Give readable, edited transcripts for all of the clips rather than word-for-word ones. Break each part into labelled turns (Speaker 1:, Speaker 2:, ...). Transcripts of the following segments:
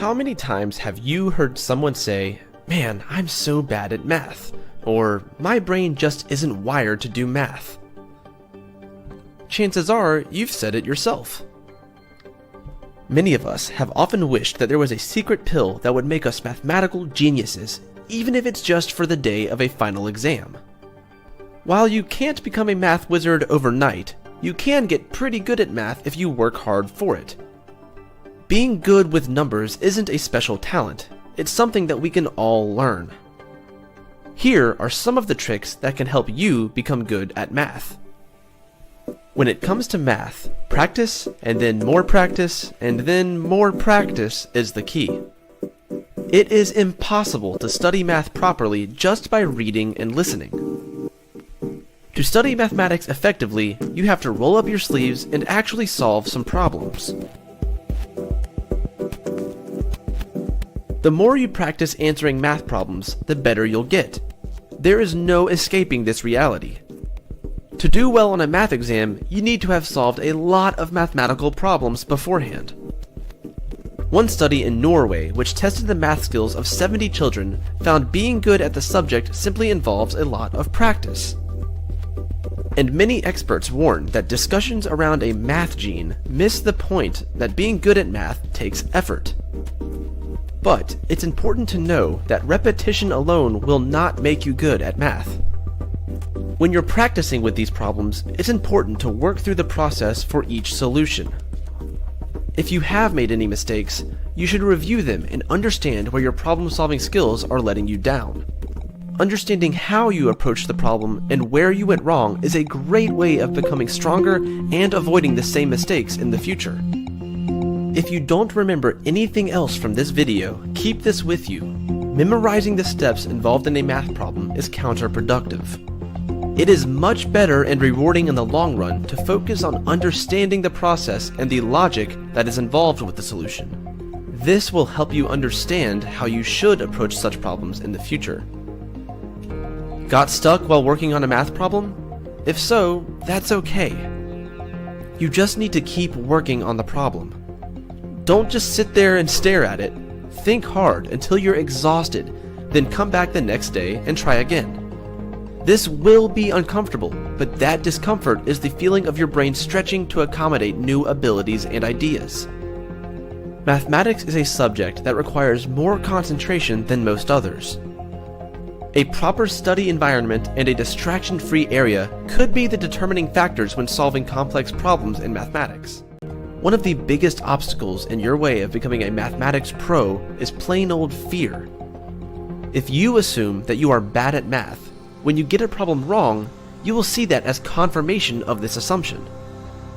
Speaker 1: How many times have you heard someone say, "Man, I'm so bad at math," or "My brain just isn't wired to do math"? Chances are you've said it yourself. Many of us have often wished that there was a secret pill that would make us mathematical geniuses, even if it's just for the day of a final exam. While you can't become a math wizard overnight, you can get pretty good at math if you work hard for it. Being good with numbers isn't a special talent, it's something that we can all learn. Here are some of the tricks that can help you become good at math. When it comes to math, practice, and then more practice, and then more practice is the key. It is impossible to study math properly just by reading and listening. To study mathematics effectively, you have to roll up your sleeves and actually solve some problems. The more you practice answering math problems, the better you'll get. There is no escaping this reality. To do well on a math exam, you need to have solved a lot of mathematical problems beforehand. One study in Norway, which tested the math skills of 70 children, found being good at the subject simply involves a lot of practice. And many experts warn that discussions around a math gene miss the point that being good at math takes effort. But it's important to know that repetition alone will not make you good at math. When you're practicing with these problems, it's important to work through the process for each solution. If you have made any mistakes, you should review them and understand where your problem-solving skills are letting you down. Understanding how you approach the problem and where you went wrong is a great way of becoming stronger and avoiding the same mistakes in the future. If you don't remember anything else from this video, keep this with you. Memorizing the steps involved in a math problem is counterproductive. It is much better and rewarding in the long run to focus on understanding the process and the logic that is involved with the solution. This will help you understand how you should approach such problems in the future. Got stuck while working on a math problem? If so, that's okay. You just need to keep working on the problem. Don't just sit there and stare at it. Think hard until you're exhausted, then come back the next day and try again. This will be uncomfortable, but that discomfort is the feeling of your brain stretching to accommodate new abilities and ideas. Mathematics is a subject that requires more concentration than most others. A proper study environment and a distraction-free area could be the determining factors when solving complex problems in mathematics. One of the biggest obstacles in your way of becoming a mathematics pro is plain old fear. If you assume that you are bad at math, when you get a problem wrong, you will see that as confirmation of this assumption.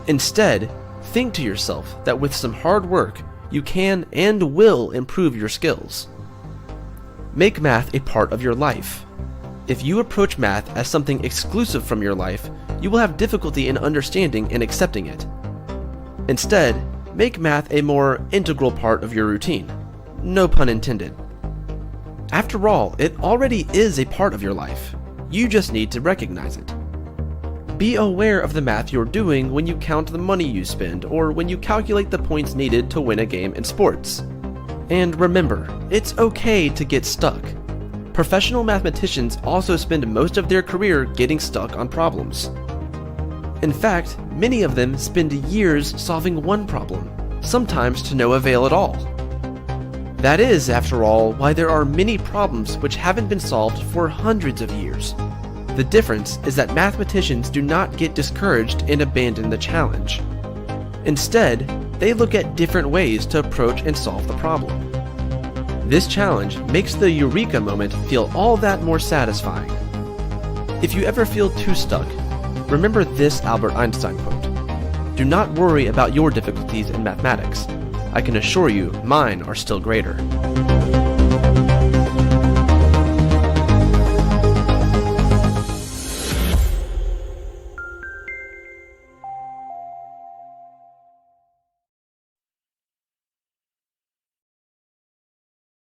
Speaker 1: Instead, think to yourself that with some hard work, you can and will improve your skills. Make math a part of your life. If you approach math as something exclusive from your life, you will have difficulty in understanding and accepting it. Instead, make math a more integral part of your routine. No pun intended. After all, it already is a part of your life. You just need to recognize it. Be aware of the math you're doing when you count the money you spend or when you calculate the points needed to win a game in sports. And remember, it's okay to get stuck. Professional mathematicians also spend most of their career getting stuck on problems. In fact, many of them spend years solving one problem, sometimes to no avail at all. That is, after all, why there are many problems which haven't been solved for hundreds of years. The difference is that mathematicians do not get discouraged and abandon the challenge. Instead, they look at different ways to approach and solve the problem. This challenge makes the eureka moment feel all that more satisfying. If you ever feel too stuck, remember this Albert Einstein quote: "Do not worry about your difficulties in mathematics. I can assure you mine are still greater."